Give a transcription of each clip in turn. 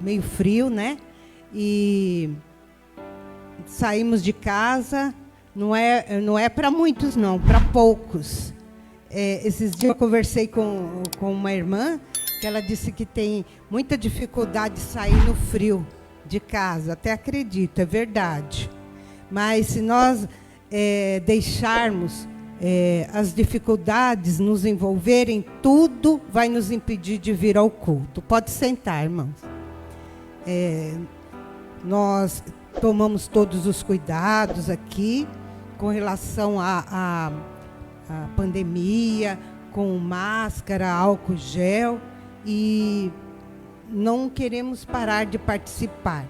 meio frio, né? E saímos de casa, não é para muitos, não, para poucos. Esses dias eu conversei com uma irmã, que ela disse que tem muita dificuldade de sair no frio de casa. Até acredito, é verdade. Mas se nós deixarmos as dificuldades nos envolverem, tudo vai nos impedir de vir ao culto. Pode sentar, irmãos. Nós tomamos todos os cuidados aqui com relação à pandemia, com máscara, álcool gel, e não queremos parar de participar.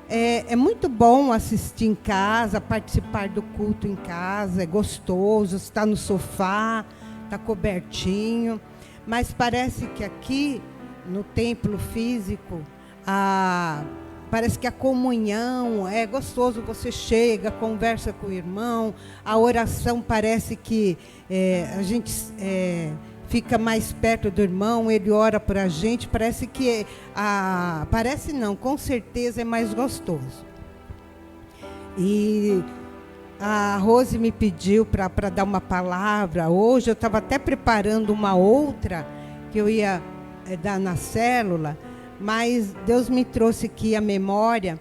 É muito bom assistir em casa, participar do culto em casa, é gostoso, está no sofá, está cobertinho, mas parece que aqui, no templo físico, parece que a comunhão é gostoso, você chega, conversa com o irmão, a oração parece que a gente fica mais perto do irmão, ele ora por a gente, parece que, parece não, com certeza é mais gostoso. E a Rose me pediu para dar uma palavra hoje, eu estava até preparando uma outra, que eu ia dar na célula, mas Deus me trouxe aqui à memória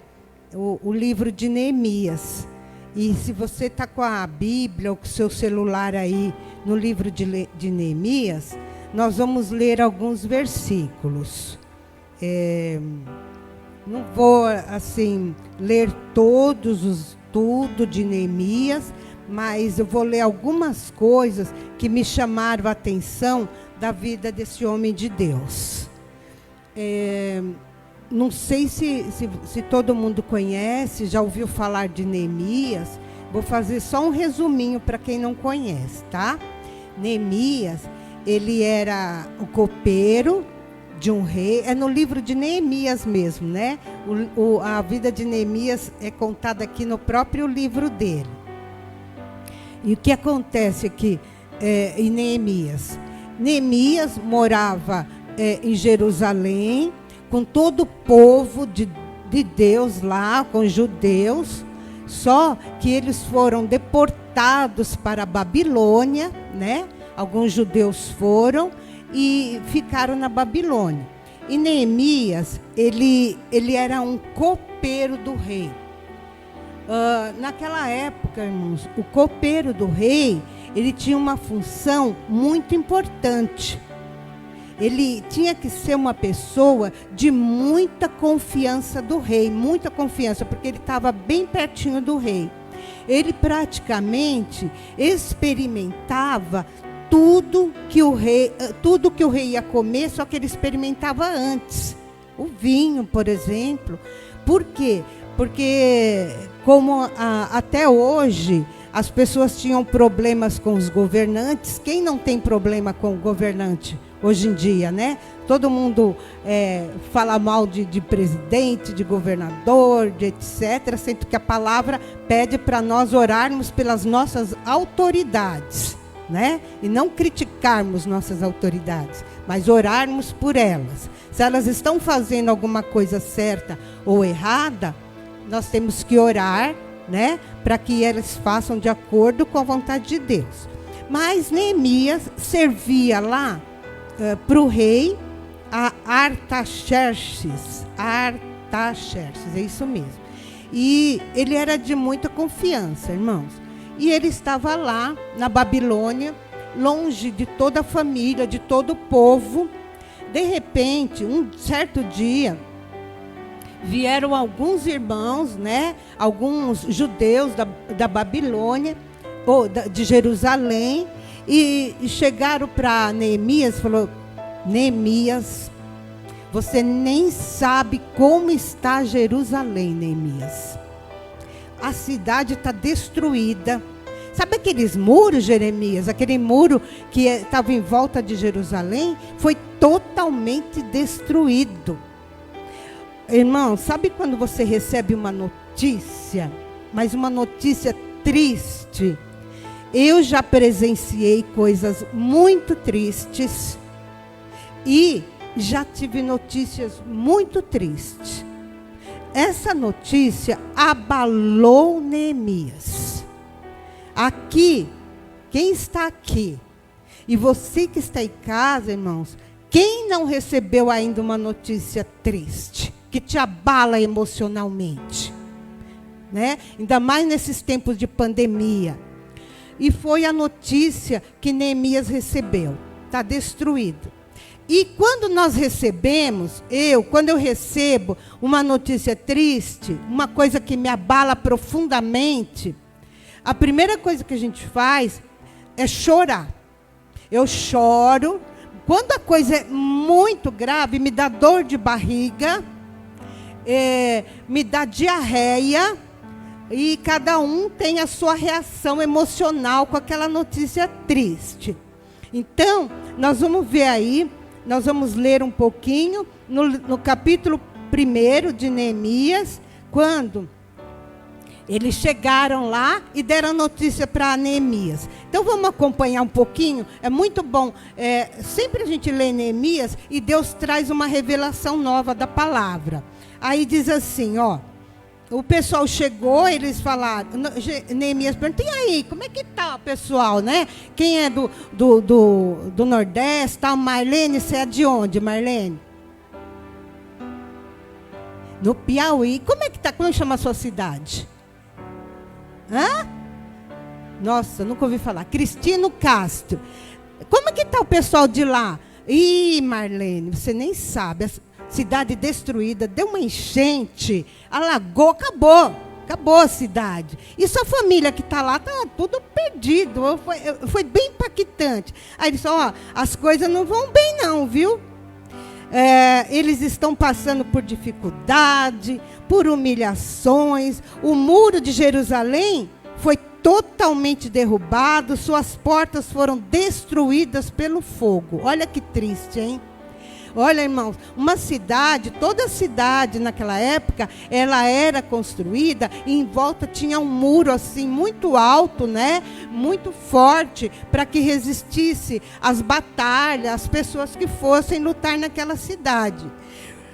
o livro de Neemias. E se você está com a Bíblia ou com o seu celular aí no livro de Neemias, nós vamos ler alguns versículos. Não vou assim ler tudo de Neemias, mas eu vou ler algumas coisas que me chamaram a atenção da vida desse homem de Deus. Não sei se todo mundo conhece, já ouviu falar de Neemias. Vou fazer só um resuminho para quem não conhece, tá? Neemias, ele era o copeiro de um rei. É no livro de Neemias mesmo, né? A vida de Neemias é contada aqui no próprio livro dele. E o que acontece aqui em Neemias? Neemias morava em Jerusalém, com todo o povo de Deus lá, com judeus, só que eles foram deportados para a Babilônia, né? Alguns judeus foram e ficaram na Babilônia. E Neemias, ele era um copeiro do rei. Naquela época, irmãos, o copeiro do rei, ele tinha uma função muito importante. Ele tinha que ser uma pessoa de muita confiança do rei, muita confiança, porque ele estava bem pertinho do rei. Ele praticamente experimentava tudo que o rei ia comer, só que ele experimentava antes. O vinho, por exemplo. Por quê? Porque como até hoje as pessoas tinham problemas com os governantes, quem não tem problema com o governante hoje em dia, né? Todo mundo fala mal de presidente, de governador, de etc., sempre que a palavra pede para nós orarmos pelas nossas autoridades, né? E não criticarmos nossas autoridades, mas orarmos por elas. Se elas estão fazendo alguma coisa certa ou errada, nós temos que orar, né? Para que elas façam de acordo com a vontade de Deus. Mas Neemias servia lá para o rei Artaxerxes, é isso mesmo. E ele era de muita confiança, irmãos. E ele estava lá na Babilônia, longe de toda a família, de todo o povo. De repente, um certo dia, vieram alguns irmãos, né? Alguns judeus da Babilônia, ou de Jerusalém, e chegaram para Neemias e falou: Neemias, você nem sabe como está Jerusalém, Neemias. A cidade está destruída. Sabe aqueles muros, Jeremias? Aquele muro que estava em volta de Jerusalém foi totalmente destruído. Irmão, sabe quando você recebe uma notícia, mas uma notícia triste? Eu já presenciei coisas muito tristes e já tive notícias muito tristes. essa notícia abalou Neemias. Aqui, quem está aqui, e você que está em casa, irmãos, quem não recebeu ainda uma notícia triste, que te abala emocionalmente, né? Ainda mais nesses tempos de pandemia. E foi a notícia que Neemias recebeu. Está destruído. E quando nós recebemos, quando eu recebo uma notícia triste, uma coisa que me abala profundamente, a primeira coisa que a gente faz é chorar. Eu choro. Quando a coisa é muito grave, me dá dor de barriga, me dá diarreia, e cada um tem a sua reação emocional com aquela notícia triste. Então, nós vamos ver aí, nós vamos ler um pouquinho no capítulo 1 de Neemias, quando eles chegaram lá e deram notícia para Neemias. Então vamos acompanhar um pouquinho. É muito bom. Sempre a gente lê Neemias e Deus traz uma revelação nova da palavra. Aí diz assim, ó. O pessoal chegou, eles falaram, Neemias perguntou, e aí, como é que tá o pessoal, né? Quem é do Nordeste, tal, Marlene, você é de onde, Marlene? No Piauí. Como é que tá? Como chama a sua cidade? Hã? Nossa, nunca ouvi falar. Cristino Castro. Como é que está o pessoal de lá? Ih, Marlene, você nem sabe. A cidade destruída, deu uma enchente, alagou, acabou a cidade. E sua família que está lá, está tudo perdido. Foi bem impactante. Aí ele disse, ó, as coisas não vão bem não, viu? Eles estão passando por dificuldade, por humilhações. O muro de Jerusalém foi totalmente derrubado, suas portas foram destruídas pelo fogo. Olha que triste, hein? Olha, irmãos, uma cidade, toda cidade naquela época, ela era construída e em volta tinha um muro assim muito alto, né? Muito forte, para que resistisse às batalhas, as pessoas que fossem lutar naquela cidade.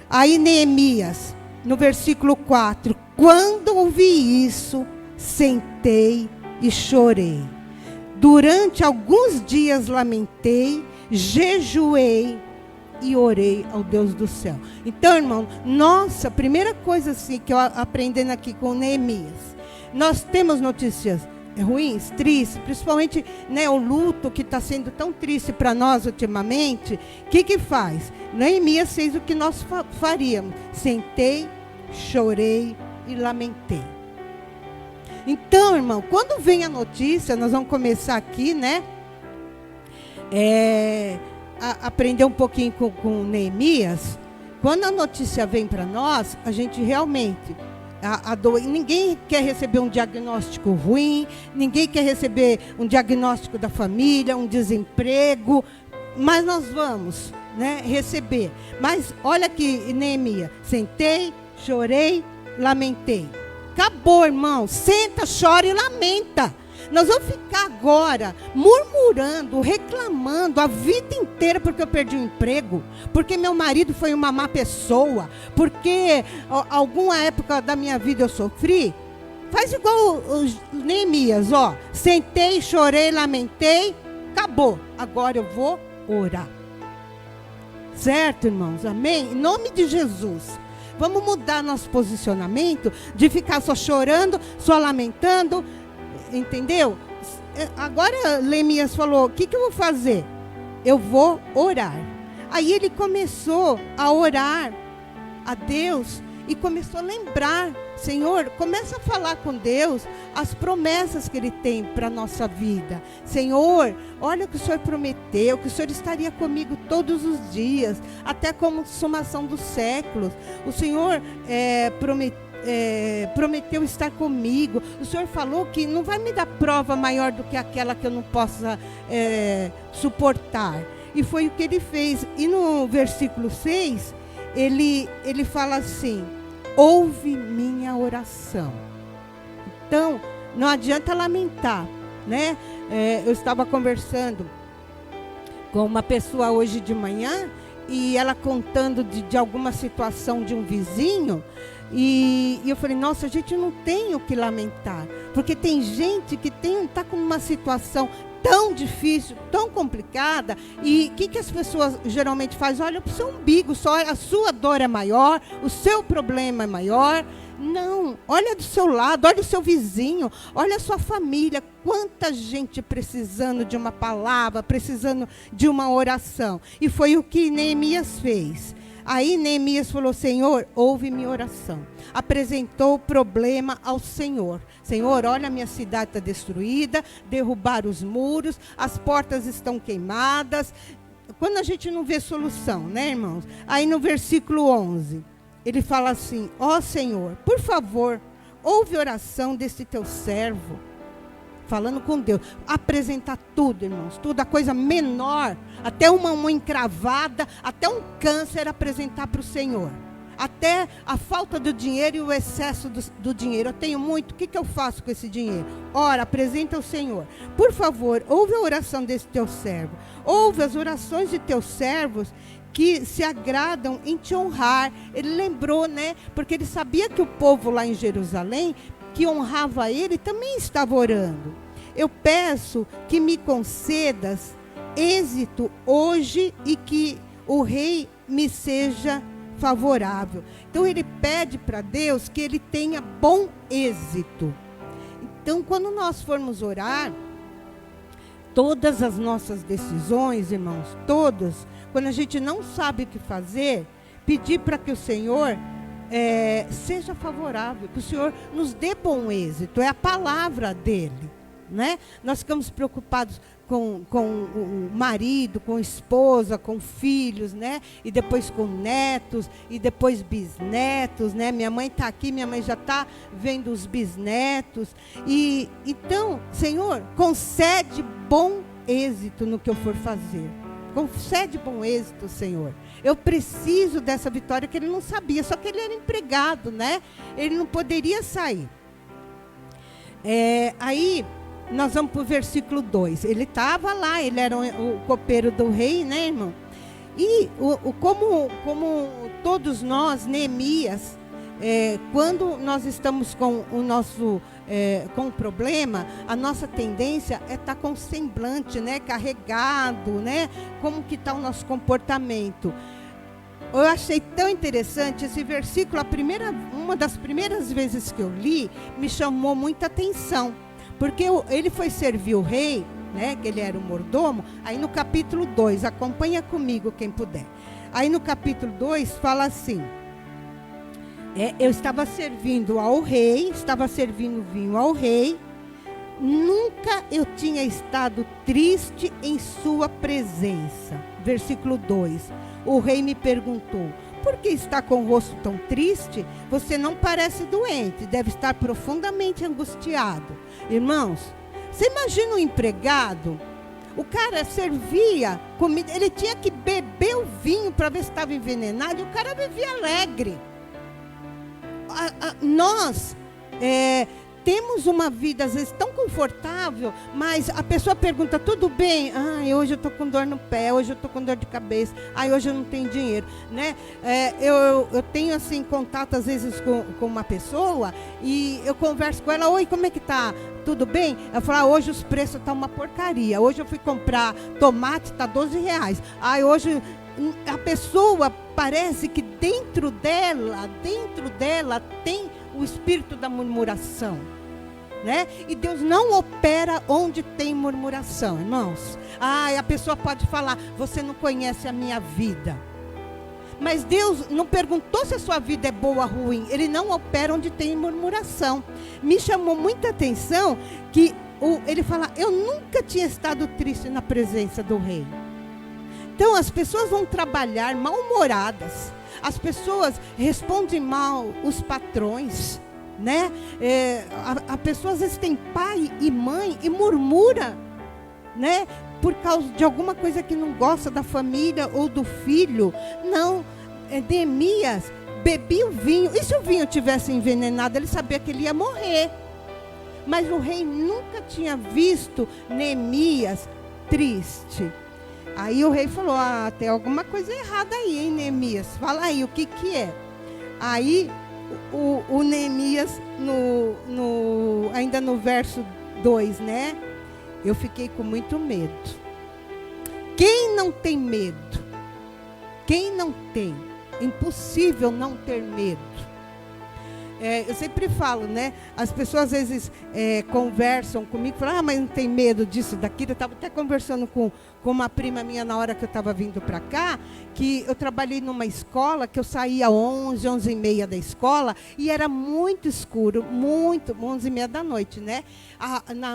Aí Neemias, no versículo 4, quando ouvi isso, sentei e chorei. Durante alguns dias lamentei, jejuei e orei ao Deus do céu. Então, irmão, nossa, primeira coisa assim que eu aprendendo aqui com Neemias, nós temos notícias ruins, tristes, principalmente, né, o luto que está sendo tão triste para nós ultimamente. O que faz? Neemias fez o que nós faríamos: sentei, chorei e lamentei. Então, irmão, quando vem a notícia, nós vamos começar aqui, né? Aprender um pouquinho com Neemias. Quando a notícia vem para nós, a gente realmente, ninguém quer receber um diagnóstico ruim, ninguém quer receber um diagnóstico da família, um desemprego, mas nós vamos, né, receber. Mas olha aqui, Neemias, sentei, chorei, lamentei. Acabou, irmão, senta, chora e lamenta. Nós vamos ficar agora murmurando, reclamando a vida inteira porque eu perdi o emprego, porque meu marido foi uma má pessoa, porque alguma época da minha vida eu sofri. Faz igual os Neemias, ó. Sentei, chorei, lamentei, acabou. Agora eu vou orar. Certo, irmãos? Amém? Em nome de Jesus. Vamos mudar nosso posicionamento de ficar só chorando, só lamentando. Entendeu? Agora Neemias falou, o que eu vou fazer? Eu vou orar. Aí ele começou a orar a Deus e começou a lembrar. Senhor, começa a falar com Deus as promessas que Ele tem para a nossa vida. Senhor, olha o que o Senhor prometeu, que o Senhor estaria comigo todos os dias, até a consumação dos séculos. O Senhor prometeu estar comigo. O Senhor falou que não vai me dar prova maior do que aquela que eu não possa suportar. E foi o que ele fez. E no versículo 6, ele fala assim: ouve minha oração. Então, não adianta lamentar, né? Eu estava conversando com uma pessoa hoje de manhã e ela contando de alguma situação de um vizinho. E eu falei, nossa, a gente não tem o que lamentar. Porque tem gente que está com uma situação tão difícil, tão complicada. E o que as pessoas geralmente fazem? Olha para o seu umbigo, só a sua dor é maior, o seu problema é maior. Não, olha do seu lado, olha o seu vizinho, olha a sua família. Quanta gente precisando de uma palavra, precisando de uma oração. E foi o que Neemias fez. Aí Neemias falou, Senhor, ouve minha oração. Apresentou o problema ao Senhor. Senhor, olha, a minha cidade está destruída, derrubaram os muros, as portas estão queimadas. Quando a gente não vê solução, né, irmãos? Aí no versículo 11, ele fala assim, ó Senhor, por favor, ouve a oração desse teu servo. Falando com Deus, apresentar tudo, irmãos, tudo, a coisa menor, até uma unha encravada, até um câncer, apresentar para o Senhor. Até a falta do dinheiro e o excesso do dinheiro. Eu tenho muito, o que eu faço com esse dinheiro? Ora, apresenta ao Senhor. Por favor, ouve a oração desse teu servo. Ouve as orações de teus servos que se agradam em te honrar. Ele lembrou, né? Porque ele sabia que o povo lá em Jerusalém, que honrava ele, também estava orando. Eu peço que me concedas êxito hoje e que o rei me seja favorável. Então ele pede para Deus que ele tenha bom êxito. Então quando nós formos orar, todas as nossas decisões, irmãos, todas, quando a gente não sabe o que fazer, pedir para que o Senhor seja favorável, que o Senhor nos dê bom êxito, é a palavra dele, né? Nós ficamos preocupados com o marido, com a esposa, com filhos, né? E depois com netos, e depois bisnetos, né? Minha mãe está aqui, minha mãe já está vendo os bisnetos. E então, Senhor, concede bom êxito no que eu for fazer. Concede bom êxito, Senhor. Eu preciso dessa vitória, que ele não sabia, só que ele era empregado, né? Ele não poderia sair. Aí, nós vamos para o versículo 2. Ele estava lá, ele era o copeiro do rei, né, irmão? E como todos nós, Neemias, quando nós estamos com o nosso com o problema, a nossa tendência é estar com o semblante, né, carregado, né? Como que está o nosso comportamento? Eu achei tão interessante esse versículo. Uma das primeiras vezes que eu li, me chamou muita atenção, porque ele foi servir o rei, né, que ele era o mordomo. Aí no capítulo 2, acompanha comigo quem puder. Aí no capítulo 2 fala assim: eu estava servindo ao rei, estava servindo vinho ao rei. Nunca eu tinha estado triste em sua presença. Versículo 2. O rei me perguntou: por que está com o rosto tão triste? Você não parece doente, deve estar profundamente angustiado. Irmãos, você imagina um empregado? O cara servia comida, ele tinha que beber o vinho para ver se estava envenenado, e o cara bebia alegre. Nós temos uma vida às vezes tão confortável, mas a pessoa pergunta: tudo bem? Hoje eu estou com dor no pé, hoje eu estou com dor de cabeça, hoje eu não tenho dinheiro, né? Eu tenho assim contato às vezes com uma pessoa e eu converso com ela: oi, como é que tá? Tudo bem? Ela fala: hoje os preços estão uma porcaria, hoje eu fui comprar tomate, está R$12. Hoje a pessoa parece que dentro dela tem o espírito da murmuração, né? E Deus não opera onde tem murmuração, irmãos. A pessoa pode falar: você não conhece a minha vida. Mas Deus não perguntou se a sua vida é boa ou ruim. Ele não opera onde tem murmuração. Me chamou muita atenção que ele fala: eu nunca tinha estado triste na presença do rei. Então as pessoas vão trabalhar mal-humoradas. As pessoas respondem mal os patrões, né? A pessoa às vezes tem pai e mãe e murmura, né? Por causa de alguma coisa que não gosta da família ou do filho. Não, Neemias bebia o vinho. E se o vinho tivesse envenenado, ele sabia que ele ia morrer. Mas o rei nunca tinha visto Neemias triste. Aí o rei falou, tem alguma coisa errada aí, hein, Neemias? Fala aí, o que é? Aí o Neemias, ainda no verso 2, né? Eu fiquei com muito medo. Quem não tem medo? Quem não tem? Impossível não ter medo. Eu sempre falo, né? As pessoas às vezes conversam comigo, falam, mas não tem medo disso, daquilo. Eu estava até conversando com uma prima minha na hora que eu estava vindo para cá, que eu trabalhei numa escola, que eu saía 11h30 da escola, e era muito escuro, 11h30 da noite, né?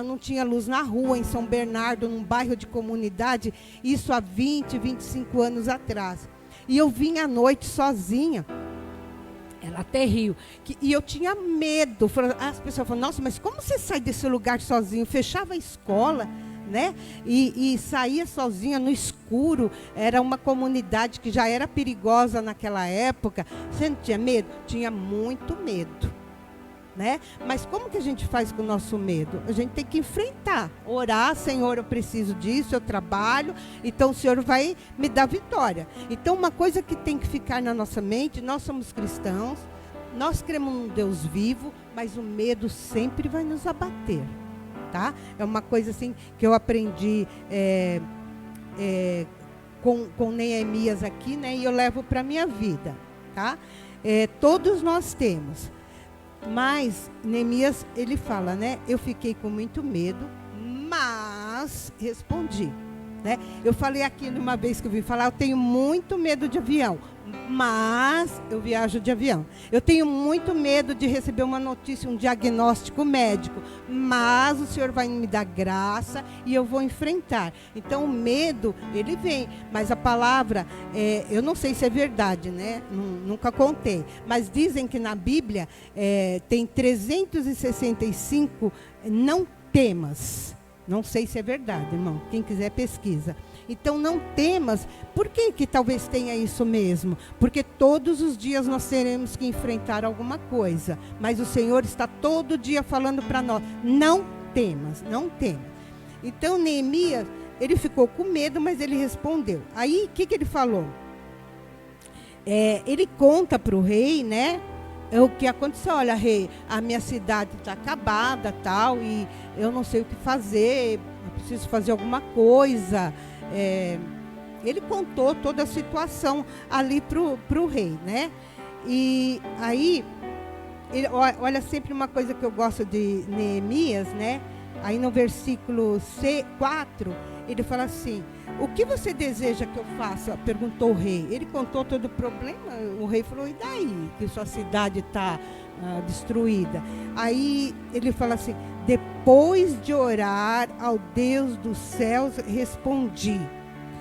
Não tinha luz na rua, em São Bernardo, num bairro de comunidade, isso há 25 anos atrás. E eu vinha à noite sozinha. Ela até riu. E eu tinha medo. As pessoas falaram, nossa, mas como você sai desse lugar sozinho? Fechava a escola, né? E saía sozinha no escuro. Era uma comunidade que já era perigosa naquela época. Você não tinha medo? Tinha muito medo, né? Mas como que a gente faz com o nosso medo? A gente tem que enfrentar, orar, Senhor, eu preciso disso, eu trabalho, então o Senhor vai me dar vitória. Então uma coisa que tem que ficar na nossa mente, nós somos cristãos, nós cremos num Deus vivo, mas o medo sempre vai nos abater, tá? É uma coisa assim que eu aprendi com Neemias aqui, né? E eu levo para a minha vida, tá? Todos nós temos. Mas Neemias, ele fala, né? Eu fiquei com muito medo, mas respondi, né? Eu falei aqui numa vez que eu vim falar, eu tenho muito medo de avião, mas eu viajo de avião. Eu tenho muito medo de receber uma notícia, um diagnóstico médico, mas o Senhor vai me dar graça e eu vou enfrentar. Então o medo, ele vem, mas a palavra, eu não sei se é verdade, né? Nunca contei, mas dizem que na Bíblia tem 365 não temas. Não sei se é verdade, irmão. Quem quiser pesquisa. Então não temas. Por que talvez tenha isso mesmo? Porque todos os dias nós teremos que enfrentar alguma coisa. Mas o Senhor está todo dia falando para nós. Não temas, não temas. Então Neemias, ele ficou com medo, mas ele respondeu. Aí o que ele falou? Ele conta para o rei, né? O que aconteceu, olha, rei, a minha cidade está acabada, tal, e eu não sei o que fazer, eu preciso fazer alguma coisa. Ele contou toda a situação ali para o rei, né? E aí, olha sempre uma coisa que eu gosto de Neemias, né? Aí no versículo 4, ele fala assim, o que você deseja que eu faça? Perguntou o rei. Ele contou todo o problema. O rei falou, e daí? Que sua cidade está destruída. Aí ele fala assim, depois de orar ao Deus dos céus, respondi.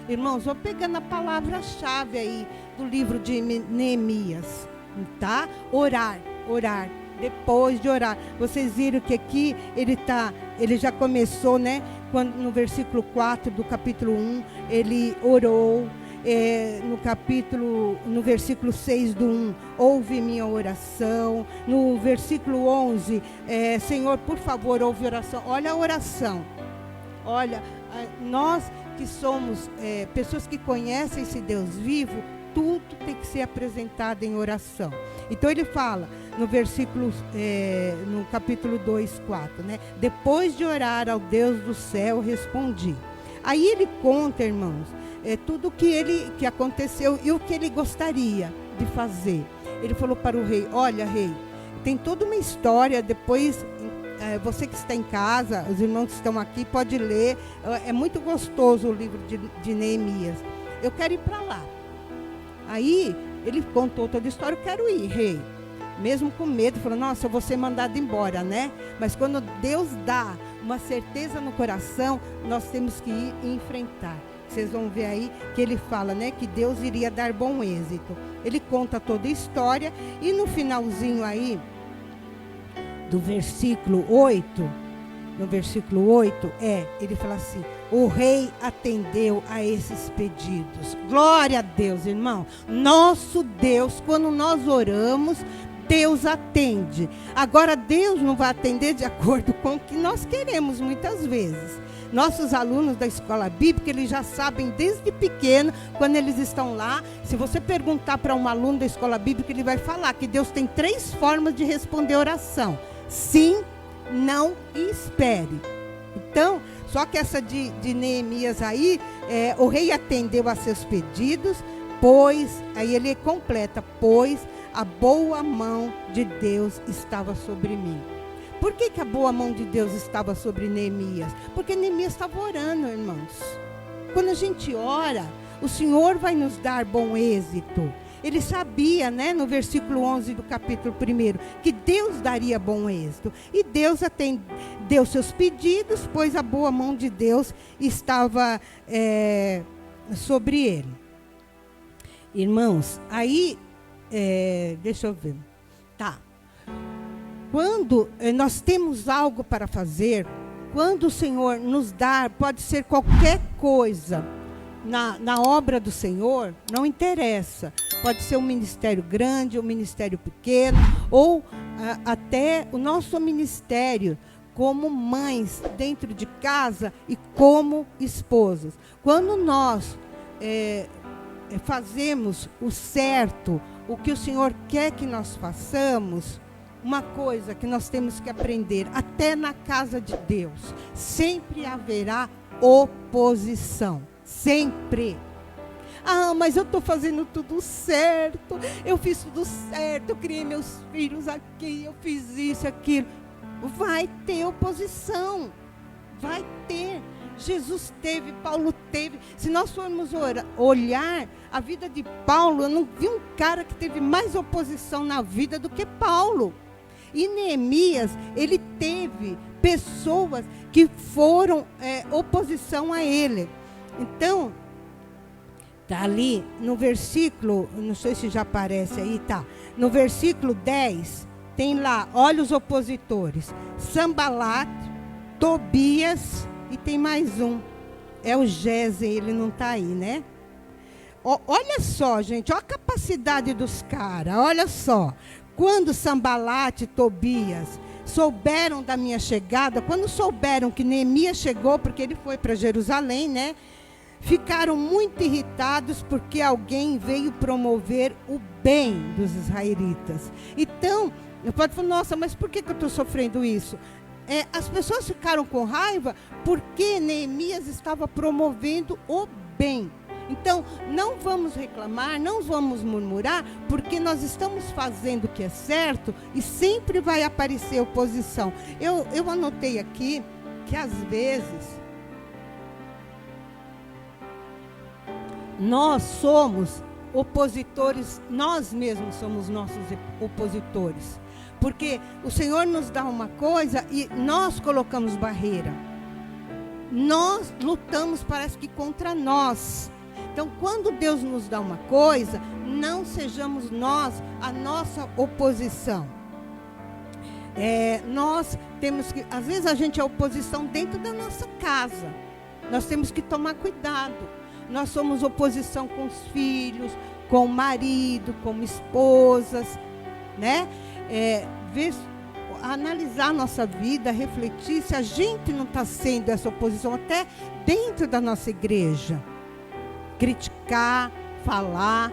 Irmãos, vou pegando a palavra-chave aí do livro de Neemias, tá? Orar. Depois de orar. Vocês viram que aqui ele já começou, né? No versículo 4 do capítulo 1, ele orou. No versículo 6 do 1, ouve minha oração. No versículo 11, Senhor, por favor, ouve oração. Olha a oração. Olha, nós que somos pessoas que conhecem esse Deus vivo, tudo tem que ser apresentado em oração. Então ele fala no versículo, no capítulo 2, 4, né? Depois de orar ao Deus do céu, respondi. Aí ele conta, irmãos, tudo que aconteceu e o que ele gostaria de fazer. Ele falou para o rei, olha, rei, tem toda uma história, depois você que está em casa, os irmãos que estão aqui, pode ler, é muito gostoso o livro de Neemias. Eu quero ir para lá. Aí ele contou toda a história, eu quero ir, rei. Mesmo com medo, falou, nossa, eu vou ser mandado embora, né? Mas quando Deus dá uma certeza no coração, nós temos que ir e enfrentar. Vocês vão ver aí que ele fala, né, que Deus iria dar bom êxito. Ele conta toda a história e no finalzinho aí, do versículo 8, ele fala assim, o rei atendeu a esses pedidos. Glória a Deus, irmão. Nosso Deus, quando nós oramos, Deus atende. Agora, Deus não vai atender de acordo com o que nós queremos muitas vezes. Nossos alunos da escola bíblica, eles já sabem desde pequeno, quando eles estão lá, se você perguntar para um aluno da escola bíblica, ele vai falar que Deus tem 3 formas de responder oração: sim, não e espere. Então, só que essa de Neemias aí, o rei atendeu a seus pedidos, pois, aí ele completa, pois a boa mão de Deus estava sobre mim. Por que a boa mão de Deus estava sobre Neemias? Porque Neemias estava orando, irmãos. Quando a gente ora, o Senhor vai nos dar bom êxito. Ele sabia, né, no versículo 11 do capítulo 1, que Deus daria bom êxito. E Deus atendeu seus pedidos, pois a boa mão de Deus estava sobre ele. Irmãos, aí, deixa eu ver. Tá. Quando nós temos algo para fazer, quando o Senhor nos dá, pode ser qualquer coisa, na obra do Senhor, não interessa. Pode ser um ministério grande, um ministério pequeno, ou até o nosso ministério como mães dentro de casa e como esposas. Quando nós fazemos o certo, o que o Senhor quer que nós façamos, uma coisa que nós temos que aprender, até na casa de Deus, sempre haverá oposição. Sempre. Ah, mas eu estou fazendo tudo certo, eu fiz tudo certo, eu criei meus filhos aqui, eu fiz isso, aquilo. Vai ter oposição, vai ter. Jesus teve, Paulo teve. Se nós formos olhar a vida de Paulo, eu não vi um cara que teve mais oposição na vida do que Paulo. E Neemias, ele teve pessoas que foram oposição a ele. Então, tá ali no versículo, não sei se já aparece aí, tá. No versículo 10, tem lá, olha os opositores. Sanbalat, Tobias e tem mais um. É o Gesem, ele não tá aí, né? Olha só, gente, olha a capacidade dos caras, olha só. Quando Sanbalat e Tobias souberam da minha chegada, quando souberam que Neemias chegou, porque ele foi para Jerusalém, né? Ficaram muito irritados porque alguém veio promover o bem dos israelitas. Então, eu posso falar, nossa, mas por que eu estou sofrendo isso? As pessoas ficaram com raiva porque Neemias estava promovendo o bem. Então, não vamos reclamar, não vamos murmurar, porque nós estamos fazendo o que é certo e sempre vai aparecer oposição. Eu anotei aqui que às vezes nós somos opositores, nós mesmos somos nossos opositores. Porque o Senhor nos dá uma coisa e nós colocamos barreira. Nós lutamos, parece que contra nós. Então, quando Deus nos dá uma coisa, não sejamos nós a nossa oposição. Nós temos que, às vezes a gente é oposição dentro da nossa casa. Nós temos que tomar cuidado. Nós somos oposição com os filhos, com o marido, com esposas, né? Analisar a nossa vida, refletir se a gente não está sendo essa oposição até dentro da nossa igreja. Criticar, falar,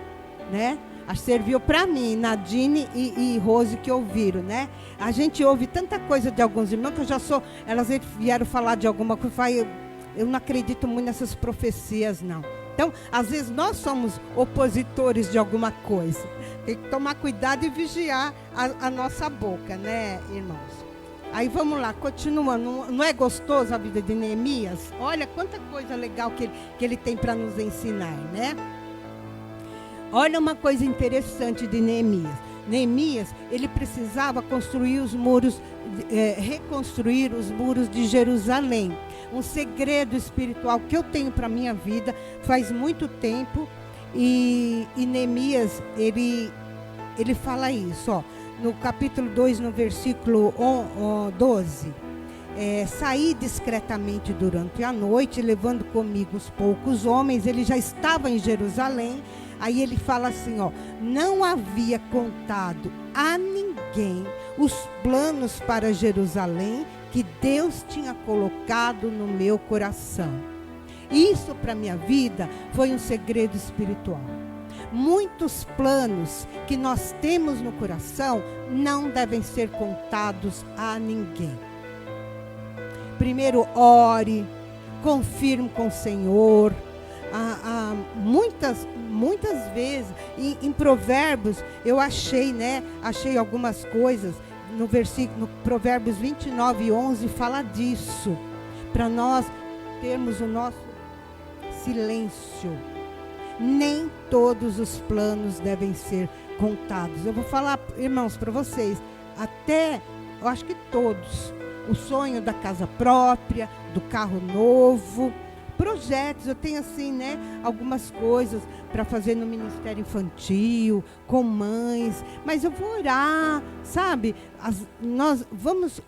né? Serviu para mim, Nadine e Rose que ouviram, né? A gente ouve tanta coisa de alguns irmãos que elas vieram falar de alguma coisa, eu não acredito muito nessas profecias, não. Então, às vezes nós somos opositores de alguma coisa. Tem que tomar cuidado e vigiar a nossa boca, né, irmãos? Aí vamos lá, continuando. Não é gostoso a vida de Neemias? Olha quanta coisa legal que ele tem para nos ensinar, né? Olha uma coisa interessante de Neemias. Neemias, ele precisava construir os muros, reconstruir os muros de Jerusalém. Um segredo espiritual que eu tenho para a minha vida faz muito tempo. E Neemias, ele fala isso, ó. No capítulo 2, no versículo 12, saí discretamente durante a noite, levando comigo os poucos homens. Ele já estava em Jerusalém. Aí ele fala assim, ó, não havia contado a ninguém ninguém os planos para Jerusalém que Deus tinha colocado no meu coração. Isso para minha vida foi um segredo espiritual. Muitos planos que nós temos no coração não devem ser contados a ninguém. Primeiro, ore, confirme com o Senhor. Muitas vezes, em Provérbios, eu achei algumas coisas, no Provérbios 29:11, fala disso, para nós termos o nosso silêncio. Nem todos os planos devem ser contados. Eu vou falar, irmãos, para vocês, eu acho que todos, o sonho da casa própria, do carro novo, projetos, eu tenho assim, algumas coisas para fazer no Ministério Infantil, com mães, mas eu vou orar, sabe? Nós vamos,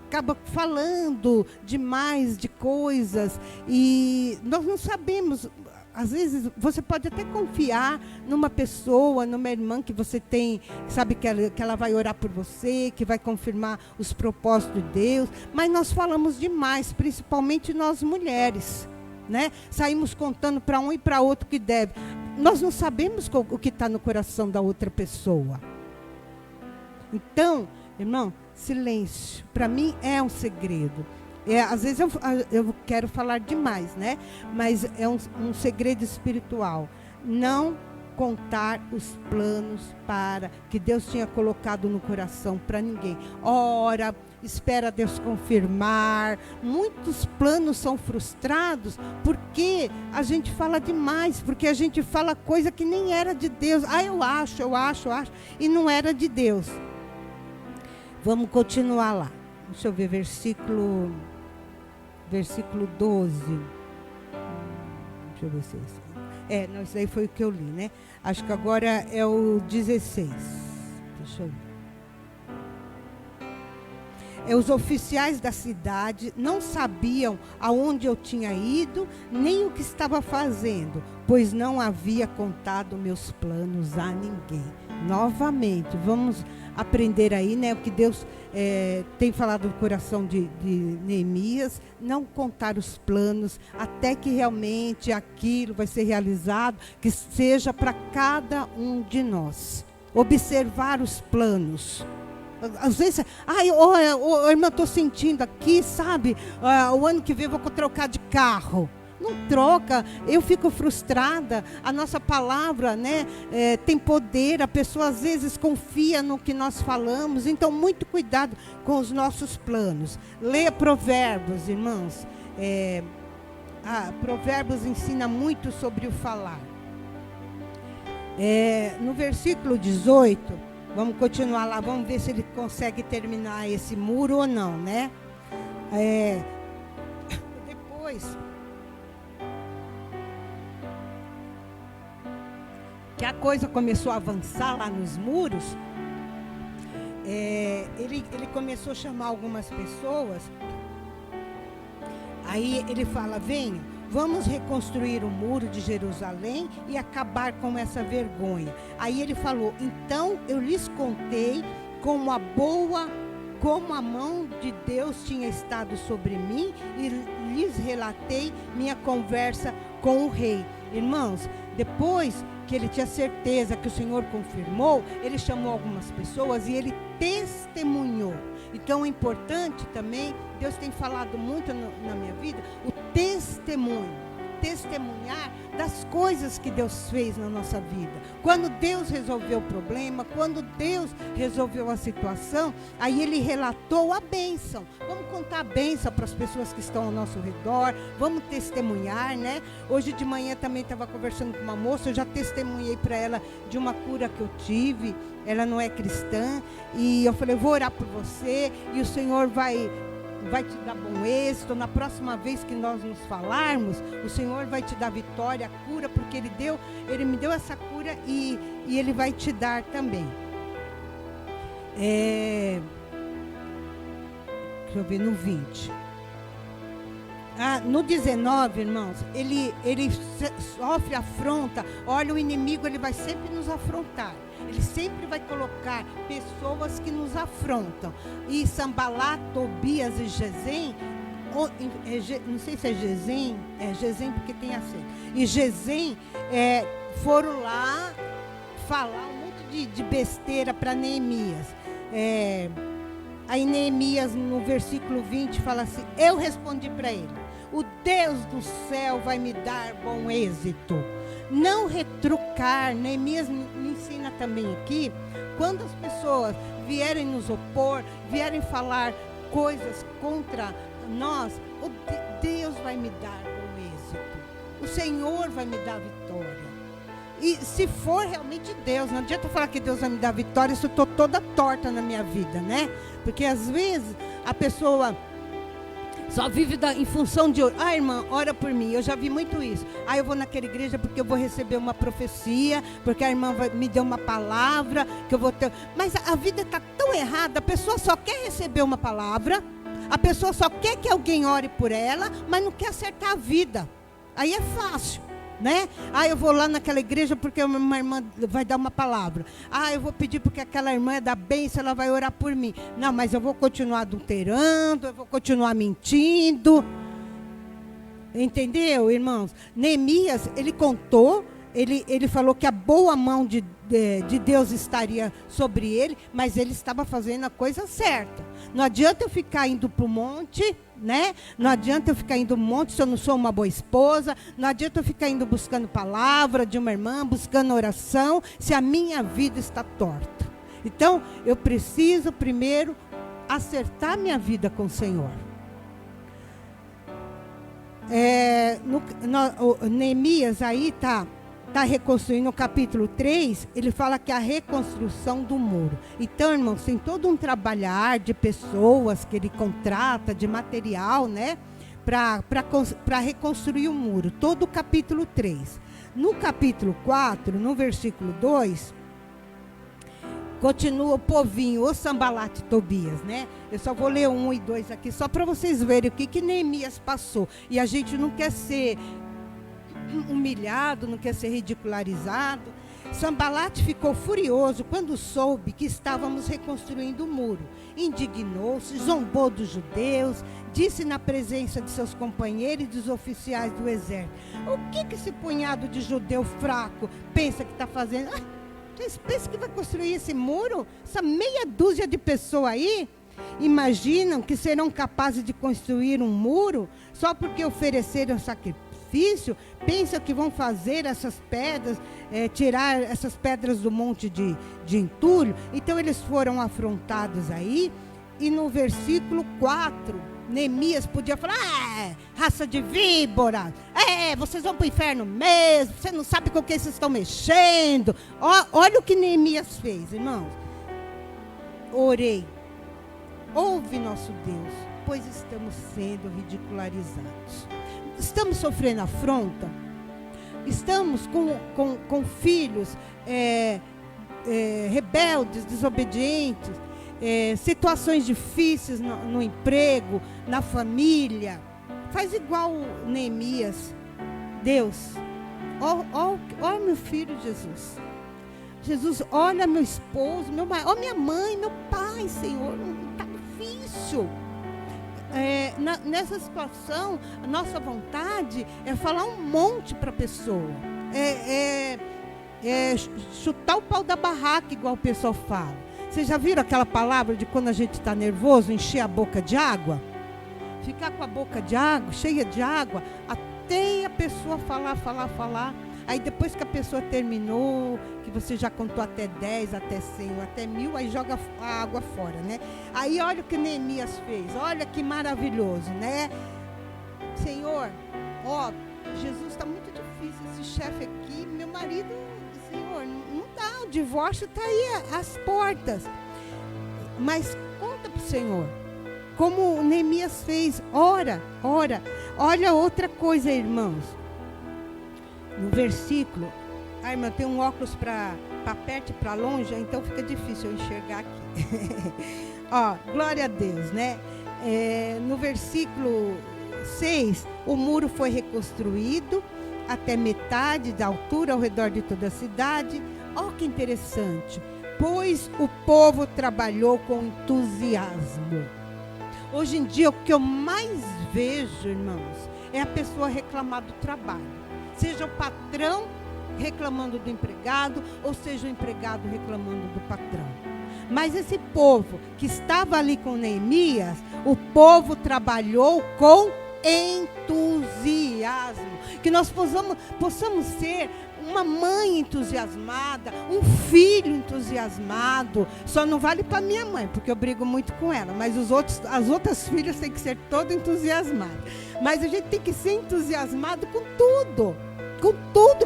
acaba falando demais de coisas e nós não sabemos. Às vezes, você pode até confiar numa pessoa, numa irmã que você tem, sabe que ela vai orar por você, que vai confirmar os propósitos de Deus, mas nós falamos demais, principalmente nós mulheres, né? Saímos contando para um e para outro que deve. Nós não sabemos o que está no coração da outra pessoa. Então, irmão, silêncio, para mim é um segredo. Às vezes eu quero falar demais, né? Mas é um segredo espiritual. Não contar os planos que Deus tinha colocado no coração para ninguém. Ora, espera Deus confirmar. Muitos planos são frustrados porque a gente fala demais, porque a gente fala coisa que nem era de Deus. Eu acho, e não era de Deus. Vamos continuar lá. Deixa eu ver, versículo 12. Deixa eu ver se é isso. Não, isso aí foi o que eu li, né? Acho que agora é o 16. Deixa eu ver. Os oficiais da cidade não sabiam aonde eu tinha ido, nem o que estava fazendo, pois não havia contado meus planos a ninguém. Novamente, vamos aprender aí, né, o que Deus tem falado no coração de Neemias, não contar os planos até que realmente aquilo vai ser realizado, que seja para cada um de nós. Observar os planos. Às vezes, irmã, estou sentindo aqui, sabe, o ano que vem eu vou trocar de carro. Não troca, eu fico frustrada. A nossa palavra, tem poder. A pessoa às vezes confia no que nós falamos. Então, muito cuidado com os nossos planos. Leia Provérbios, irmãos. Provérbios ensina muito sobre o falar. No versículo 18, vamos continuar lá, vamos ver se ele consegue terminar esse muro ou não, né? Depois que a coisa começou a avançar lá nos muros, ele começou a chamar algumas pessoas. Aí ele fala: venha, vamos reconstruir o muro de Jerusalém e acabar com essa vergonha. Aí ele falou: então eu lhes contei como a mão de Deus tinha estado sobre mim e lhes relatei minha conversa com o rei. Irmãos, depois que ele tinha certeza que o Senhor confirmou, ele chamou algumas pessoas e ele testemunhou. Então é importante também, Deus tem falado muito na minha vida, o testemunho. Testemunhar das coisas que Deus fez na nossa vida. Quando Deus resolveu o problema, quando Deus resolveu a situação, aí ele relatou a bênção. Vamos contar a bênção para as pessoas que estão ao nosso redor, vamos testemunhar, né? Hoje de manhã também estava conversando com uma moça, eu já testemunhei para ela de uma cura que eu tive. Ela não é cristã, e eu falei: vou orar por você, e o Senhor vai te dar bom êxito. Na próxima vez que nós nos falarmos, o Senhor vai te dar vitória, cura, porque Ele me deu essa cura e Ele vai te dar também. Deixa eu ver no 20. no 19, irmãos, ele sofre afronta. Olha, o inimigo ele vai sempre nos afrontar. Ele sempre vai colocar pessoas que nos afrontam. E Sambalat, Tobias e Gesem, não sei se é Gesem porque tem acento. E Gesem foram lá falar um monte de besteira para Neemias. Aí Neemias, no versículo 20, fala assim: eu respondi para ele: o Deus do céu vai me dar bom êxito. Não retrucar. Neemias me ensina também aqui, quando as pessoas vierem nos opor, vierem falar coisas contra nós, Deus vai me dar bom êxito. O Senhor vai me dar vitória. E se for realmente Deus, não adianta falar que Deus vai me dar vitória se eu estou toda torta na minha vida, né? Porque às vezes a pessoa só vive em função de... irmã, ora por mim. Eu já vi muito isso. Eu vou naquela igreja porque eu vou receber uma profecia, porque a irmã me deu uma palavra, que eu vou ter... Mas a vida está tão errada, a pessoa só quer receber uma palavra, a pessoa só quer que alguém ore por ela, mas não quer acertar a vida. Aí é fácil, né? Eu vou lá naquela igreja porque uma irmã vai dar uma palavra. Eu vou pedir porque aquela irmã é da bênção, ela vai orar por mim. Não, mas eu vou continuar adulterando, eu vou continuar mentindo. Entendeu, irmãos? Neemias, ele contou, ele falou que a boa mão de Deus estaria sobre ele, mas ele estava fazendo a coisa certa. Não adianta eu ficar indo para o monte, né? Não adianta eu ficar indo no monte se eu não sou uma boa esposa. Não adianta eu ficar indo buscando palavra de uma irmã, buscando oração, se a minha vida está torta. Então, eu preciso primeiro acertar minha vida com o Senhor. Neemias aí está reconstruindo, no capítulo 3, ele fala que a reconstrução do muro. Então, irmãos, tem todo um trabalhar de pessoas que ele contrata, de material, né? Para reconstruir o muro. Todo o capítulo 3. No capítulo 4, no versículo 2, continua o povinho, o Sambalat e Tobias, né? Eu só vou ler 1 e 2 aqui, só para vocês verem o que Neemias passou. E a gente não quer ser humilhado, não quer ser ridicularizado. Sambalat ficou furioso quando soube que estávamos reconstruindo o muro. Indignou-se, zombou dos judeus, disse na presença de seus companheiros e dos oficiais do exército: o que esse punhado de judeu fraco pensa que está fazendo? Vocês pensam que vai construir esse muro? Essa meia dúzia de pessoas aí imaginam que serão capazes de construir um muro só porque ofereceram sacrifício? Pensam que vão fazer essas pedras, tirar essas pedras do monte de entulho. Então eles foram afrontados aí. E no versículo 4, Neemias podia falar: raça de víbora, vocês vão para o inferno mesmo, você não sabe com o que vocês estão mexendo. Olha o que Neemias fez, irmãos. Orei: ouve nosso Deus, pois estamos sendo ridicularizados. Estamos sofrendo afronta, estamos com filhos rebeldes, desobedientes, situações difíceis no emprego, na família. Faz igual Neemias. Deus, olha meu filho Jesus. Jesus, olha meu esposo, olha minha mãe, meu pai, Senhor, está difícil. Nessa situação, a nossa vontade é falar um monte para a pessoa, chutar o pau da barraca, igual o pessoal fala. Vocês já viram aquela palavra de quando a gente está nervoso, encher a boca de água? Ficar com a boca de água, cheia de água, até a pessoa falar. Aí depois que a pessoa terminou, que você já contou até 10, até 100, até 1000, aí joga a água fora, né? Aí olha o que Neemias fez, olha que maravilhoso, né? Senhor, Jesus, está muito difícil esse chefe aqui, meu marido, Senhor, não dá, o divórcio está aí às portas. Mas conta para o Senhor, como Neemias fez, ora. Olha outra coisa, irmãos. No versículo, irmã, tem um óculos para perto e para longe, então fica difícil eu enxergar aqui. Glória a Deus, né? No versículo 6, o muro foi reconstruído até metade da altura ao redor de toda a cidade. Olha que interessante. Pois o povo trabalhou com entusiasmo. Hoje em dia, o que eu mais vejo, irmãos, é a pessoa reclamar do trabalho. Seja o patrão reclamando do empregado, ou seja o empregado reclamando do patrão. Mas esse povo que estava ali com Neemias, o povo trabalhou com entusiasmo. Que nós possamos ser uma mãe entusiasmada, um filho entusiasmado. Só não vale para minha mãe, porque eu brigo muito com ela, mas as outras filhas têm que ser todas entusiasmadas. Mas a gente tem que ser entusiasmado com tudo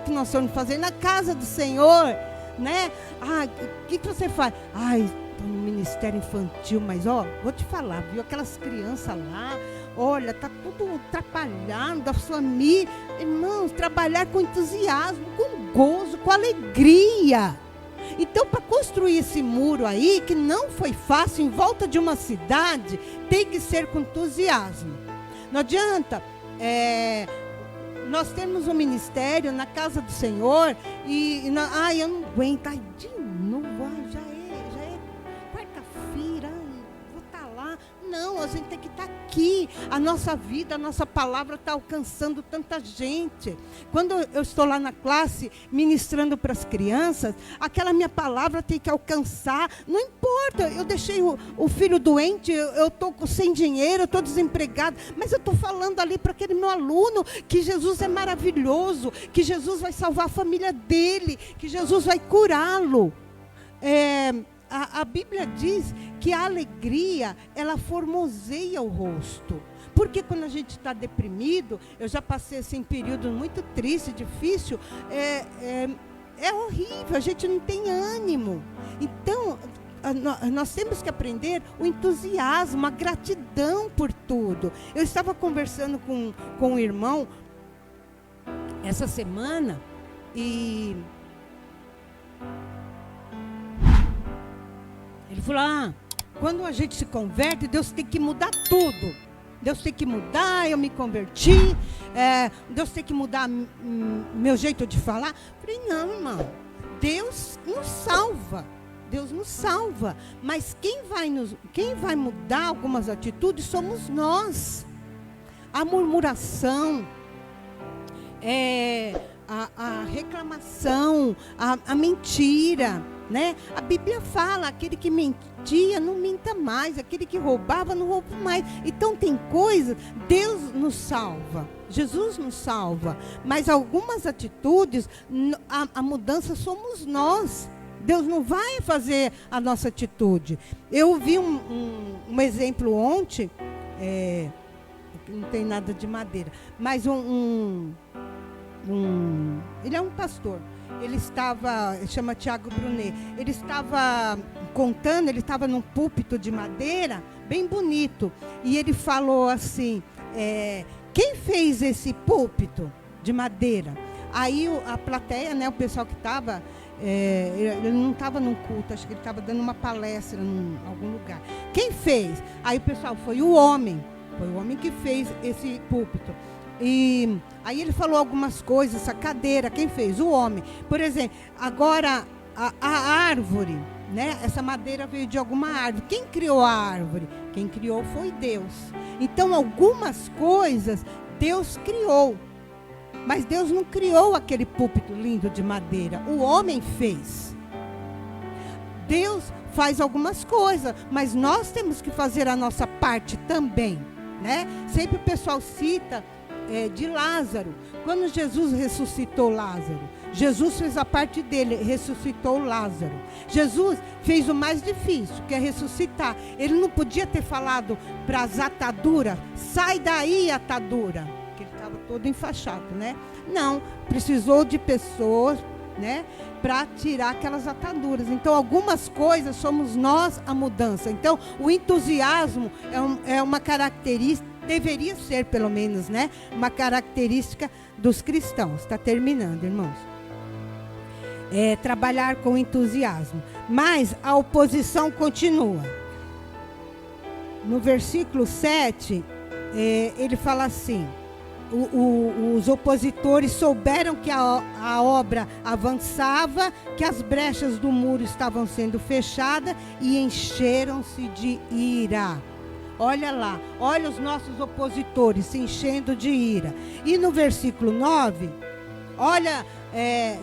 que nós estamos fazendo na casa do Senhor, né? O que você faz? Estou no ministério infantil, mas vou te falar, viu? Aquelas crianças lá, olha, tá tudo atrapalhando a família. Irmãos, trabalhar com entusiasmo, com gozo, com alegria. Então, para construir esse muro aí, que não foi fácil, em volta de uma cidade, tem que ser com entusiasmo. Não adianta nós temos um ministério na casa do Senhor e eu não aguento, de novo, já é quarta-feira, vou estar lá. Não, a gente tem que estar aqui. A nossa vida, a nossa palavra está alcançando tanta gente. Quando eu estou lá na classe ministrando para as crianças, aquela minha palavra tem que alcançar. Não importa, eu deixei o filho doente, eu estou sem dinheiro, eu estou desempregado, mas eu estou falando ali para aquele meu aluno que Jesus é maravilhoso, que Jesus vai salvar a família dele, que Jesus vai curá-lo. A Bíblia diz que a alegria, ela formoseia o rosto. Porque quando a gente está deprimido, eu já passei assim, período muito triste, difícil, é horrível, a gente não tem ânimo. Então, nós temos que aprender o entusiasmo, a gratidão por tudo. Eu estava conversando com um irmão essa semana e ele falou, quando a gente se converte, Deus tem que mudar tudo. Deus tem que mudar, eu me converti, Deus tem que mudar meu jeito de falar. Falei, não, irmão, Deus nos salva. Deus nos salva. Mas quem vai mudar algumas atitudes somos nós. A murmuração, a reclamação, a mentira, né? A Bíblia fala, aquele que mentia, não minta mais. Aquele que roubava, não rouba mais. Então tem coisas, Deus nos salva, Jesus nos salva. Mas algumas atitudes, a mudança somos nós. Deus não vai fazer a nossa atitude. Eu vi um exemplo ontem, não tem nada de madeira, mas ele é um pastor. Ele chama Tiago Brunet. Ele estava contando, ele estava num púlpito de madeira, bem bonito. E ele falou assim, quem fez esse púlpito de madeira? Aí a plateia, né, o pessoal que estava, ele não estava num culto, acho que ele estava dando uma palestra em algum lugar. Quem fez? Aí o pessoal, foi o homem que fez esse púlpito. E aí ele falou algumas coisas, essa cadeira, quem fez? O homem. Por exemplo, agora a árvore, né? Essa madeira veio de alguma árvore. Quem criou a árvore? Quem criou foi Deus. Então, algumas coisas Deus criou. Mas Deus não criou aquele púlpito lindo de madeira. O homem fez. Deus faz algumas coisas, mas nós temos que fazer a nossa parte também, né? Sempre o pessoal cita de Lázaro. Quando Jesus ressuscitou Lázaro, Jesus fez a parte dele, ressuscitou Lázaro. Jesus fez o mais difícil, que é ressuscitar. Ele não podia ter falado para as ataduras, sai daí, atadura, que ele estava todo enfaixado, né? Não, precisou de pessoas, né, para tirar aquelas ataduras. Então, algumas coisas somos nós a mudança. Então, o entusiasmo é uma característica, deveria ser pelo menos, né, uma característica dos cristãos. Está terminando, irmãos. Trabalhar com entusiasmo. Mas a oposição continua. No versículo 7, ele fala assim, os opositores souberam que a obra avançava, que as brechas do muro estavam sendo fechadas e encheram-se de ira. Olha lá, olha os nossos opositores se enchendo de ira. E no versículo 9, olha,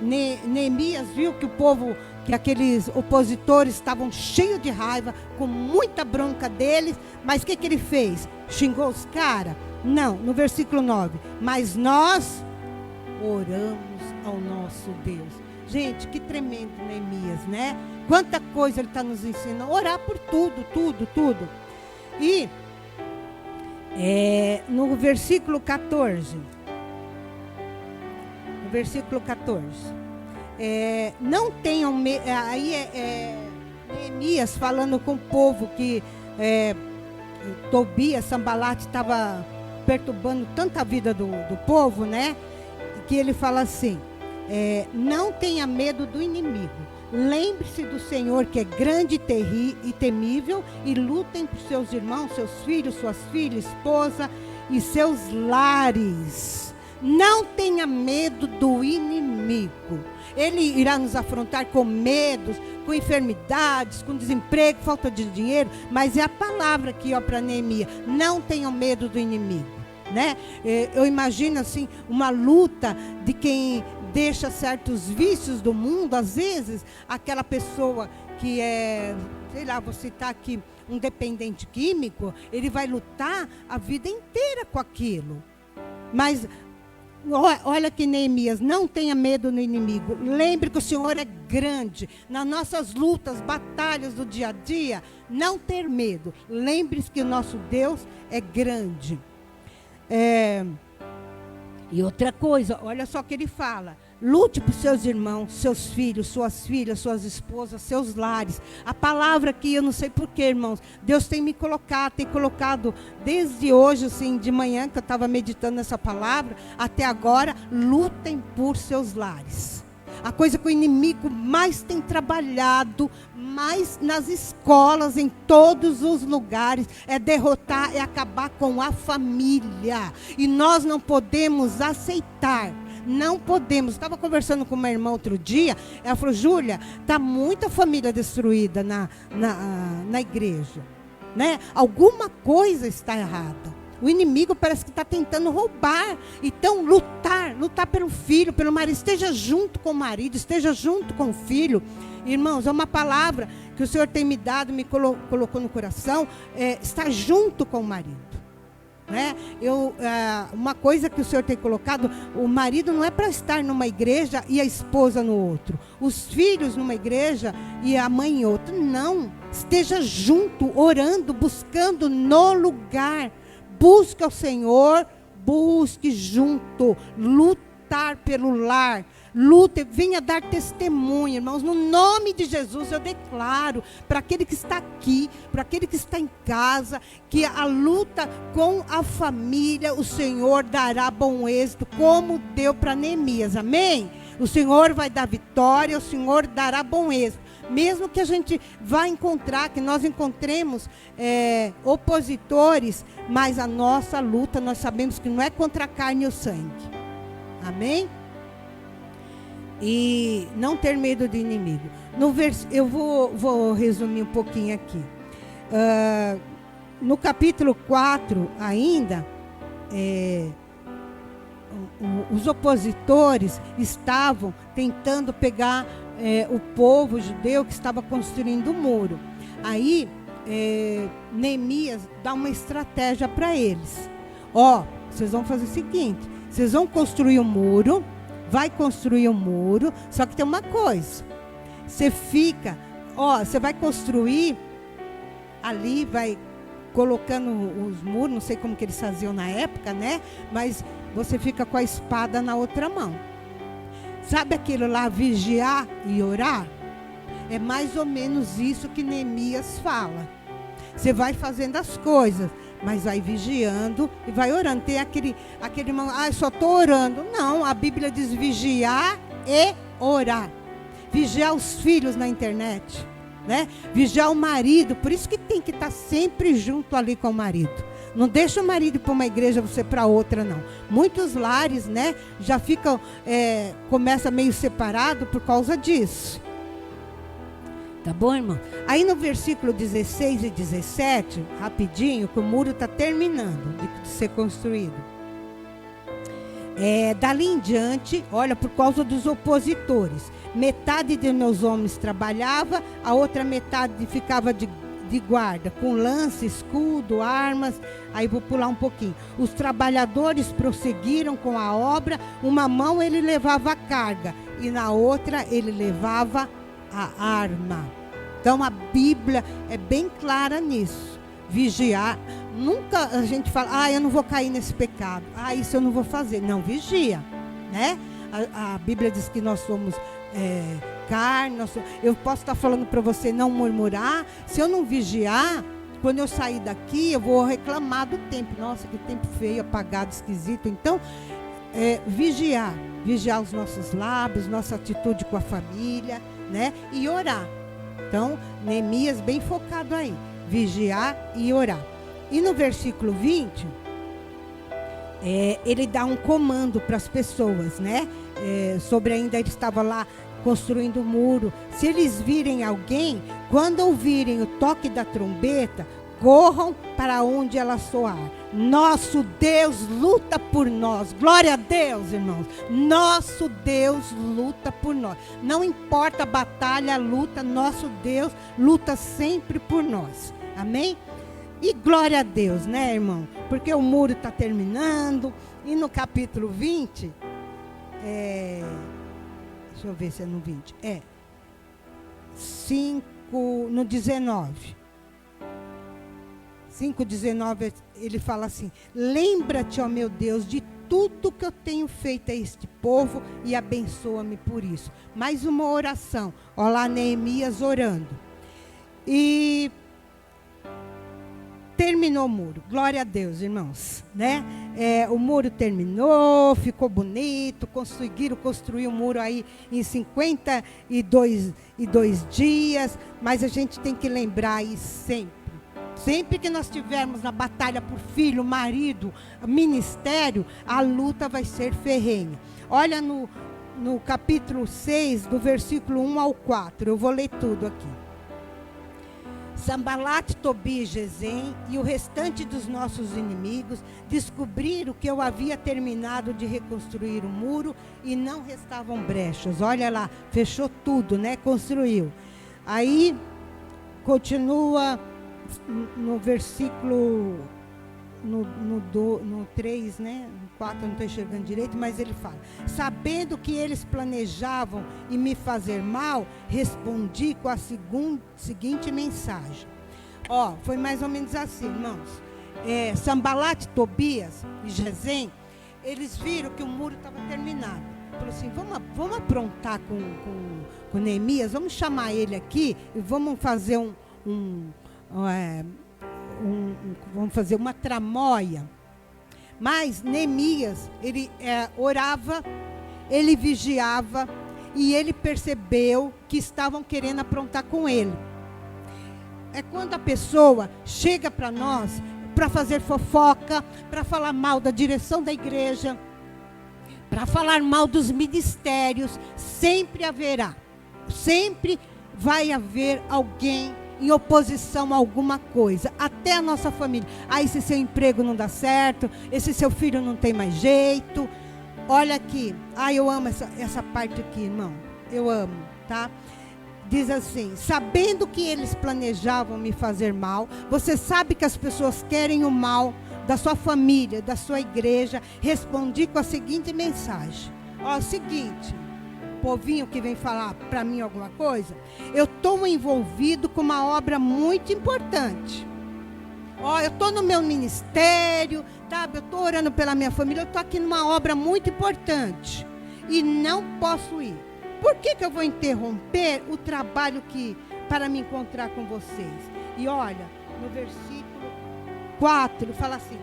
Neemias viu que o povo, que aqueles opositores estavam cheios de raiva, com muita bronca deles, mas o que ele fez? Xingou os caras? Não, no versículo 9, mas nós oramos ao nosso Deus. Gente, que tremendo Neemias, né? Quanta coisa ele está nos ensinando, orar por tudo, tudo, tudo. E no versículo 14, não tenham medo, aí Neemias falando com o povo que Tobias, Sambalate estava perturbando tanta vida do povo, né? Que ele fala assim, não tenha medo do inimigo. Lembre-se do Senhor, que é grande e temível, e lutem por seus irmãos, seus filhos, suas filhas, esposa e seus lares. Não tenha medo do inimigo. Ele irá nos afrontar com medos, com enfermidades, com desemprego, falta de dinheiro, mas é a palavra aqui, ó, para Neemias: não tenham medo do inimigo, né? Eu imagino assim uma luta de quem deixa certos vícios do mundo. Às vezes aquela pessoa que sei lá, vou citar aqui um dependente químico, ele vai lutar a vida inteira com aquilo. Mas olha que Neemias, não tenha medo do inimigo. Lembre que o Senhor é grande. Nas nossas lutas, batalhas do dia a dia, não ter medo. Lembre-se que o nosso Deus é grande. E outra coisa, olha só o que ele fala: lute por seus irmãos, seus filhos, suas filhas, suas esposas, seus lares. A palavra aqui, eu não sei porquê, irmãos, Deus tem colocado desde hoje, assim, de manhã, que eu estava meditando nessa palavra, até agora: lutem por seus lares. A coisa que o inimigo mais tem trabalhado, mais nas escolas, em todos os lugares, é derrotar, é acabar com a família. E nós não podemos aceitar. Não podemos. Estava conversando com uma irmã outro dia. Ela falou: Júlia, está muita família destruída na igreja, né? Alguma coisa está errada. O inimigo parece que está tentando roubar. Então, lutar pelo filho, pelo marido. Esteja junto com o marido, esteja junto com o filho. Irmãos, é uma palavra que o Senhor tem me dado, me colocou no coração, estar junto com o marido. Né? Uma coisa que o Senhor tem colocado: o marido não é para estar numa igreja e a esposa no outro, os filhos numa igreja e a mãe em outra. Não, esteja junto, orando, buscando no lugar. Busque ao Senhor, busque junto, lutar pelo lar. Lute, venha dar testemunho, irmãos. No nome de Jesus eu declaro para aquele que está aqui, para aquele que está em casa, que a luta com a família, o Senhor dará bom êxito, como deu para Neemias, amém? O Senhor vai dar vitória, o Senhor dará bom êxito. Mesmo que a gente vá encontrar, que nós encontremos opositores, mas a nossa luta, nós sabemos que não é contra a carne e o sangue, amém? E não ter medo do inimigo. Eu vou resumir um pouquinho aqui. No capítulo 4 ainda, os opositores estavam tentando pegar o povo judeu que estava construindo o muro. Aí Neemias dá uma estratégia para eles. Vocês vão fazer o seguinte: vocês vão construir o muro. Vai construir um muro, só que tem uma coisa: você vai construir ali, vai colocando os muros, não sei como que eles faziam na época, né? Mas você fica com a espada na outra mão. Sabe aquilo lá, vigiar e orar? É mais ou menos isso que Neemias fala. Você vai fazendo as coisas, mas vai vigiando e vai orando. Tem aquele irmão: eu só estou orando. Não, a Bíblia diz vigiar e orar. Vigiar os filhos na internet, né? Vigiar o marido. Por isso que tem que estar sempre junto ali com o marido. Não deixa o marido ir para uma igreja, você para outra, não. Muitos lares, né, já ficam, começa meio separado por causa disso. Tá bom, irmão? Aí no versículo 16 e 17, rapidinho, que o muro está terminando de ser construído. Dali em diante, olha, por causa dos opositores. Metade de meus homens trabalhava, a outra metade ficava de guarda, com lança, escudo, armas. Aí vou pular um pouquinho. Os trabalhadores prosseguiram com a obra. Uma mão ele levava a carga e na outra ele levava a arma. Então a Bíblia é bem clara nisso. Vigiar. Nunca a gente fala, eu não vou cair nesse pecado. Isso eu não vou fazer. Não, vigia, né? A Bíblia diz que nós somos carne. Eu posso estar falando para você não murmurar. Se eu não vigiar, quando eu sair daqui, eu vou reclamar do tempo. Nossa, que tempo feio, apagado, esquisito. Então, vigiar os nossos lábios, nossa atitude com a família, né? E orar. Então, Neemias bem focado aí, vigiar e orar. E no versículo 20, ele dá um comando para as pessoas, né? Sobre ainda ele estava lá construindo o muro. Se eles virem alguém, quando ouvirem o toque da trombeta, corram para onde ela soar. Nosso Deus luta por nós. Glória a Deus, irmãos. Nosso Deus luta por nós. Não importa a batalha, a luta, nosso Deus luta sempre por nós. Amém? E glória a Deus, né, irmão? Porque o muro está terminando. E no capítulo 20, deixa eu ver se é no 20. 5, no 19. 5:19, ele fala assim: lembra-te, ó meu Deus, de tudo que eu tenho feito a este povo e abençoa-me por isso. Mais uma oração. Olha lá Neemias orando. E terminou o muro. Glória a Deus, irmãos, né? O muro terminou, ficou bonito, conseguiram construir o muro aí em 52 dias, mas a gente tem que lembrar aí sempre que nós estivermos na batalha por filho, marido, ministério, a luta vai ser ferrenha. Olha no capítulo 6, do versículo 1 ao 4, eu vou ler tudo aqui. Sambalat, Tobias e Gesem e o restante dos nossos inimigos descobriram que eu havia terminado de reconstruir o muro e não restavam brechas. Olha lá, fechou tudo, né? Construiu. Aí, continua no versículo, no 3, né? No 4 eu não estou enxergando direito, mas ele fala: sabendo que eles planejavam em me fazer mal, respondi com a seguinte mensagem. Foi mais ou menos assim, irmãos. Sambalat, Tobias e Gesem, eles viram que o muro estava terminado. Falou assim: vamos aprontar com Neemias, vamos chamar ele aqui e vamos fazer vamos fazer uma tramóia. Mas Neemias, ele orava, ele vigiava e ele percebeu que estavam querendo aprontar com ele. É quando a pessoa chega para nós para fazer fofoca, para falar mal da direção da igreja, para falar mal dos ministérios, sempre vai haver alguém em oposição a alguma coisa, até a nossa família. Esse seu emprego não dá certo, esse seu filho não tem mais jeito. Olha aqui, eu amo essa parte aqui, irmão, eu amo, tá? Diz assim: sabendo que eles planejavam me fazer mal, você sabe que as pessoas querem o mal da sua família, da sua igreja. Respondi com a seguinte mensagem: o seguinte, povinho que vem falar para mim alguma coisa, eu estou envolvido com uma obra muito importante. Eu estou no meu ministério, tá? Eu estou orando pela minha família, eu estou aqui numa obra muito importante e não posso ir. Por que eu vou interromper o trabalho para me encontrar com vocês? E olha, no versículo 4, fala assim: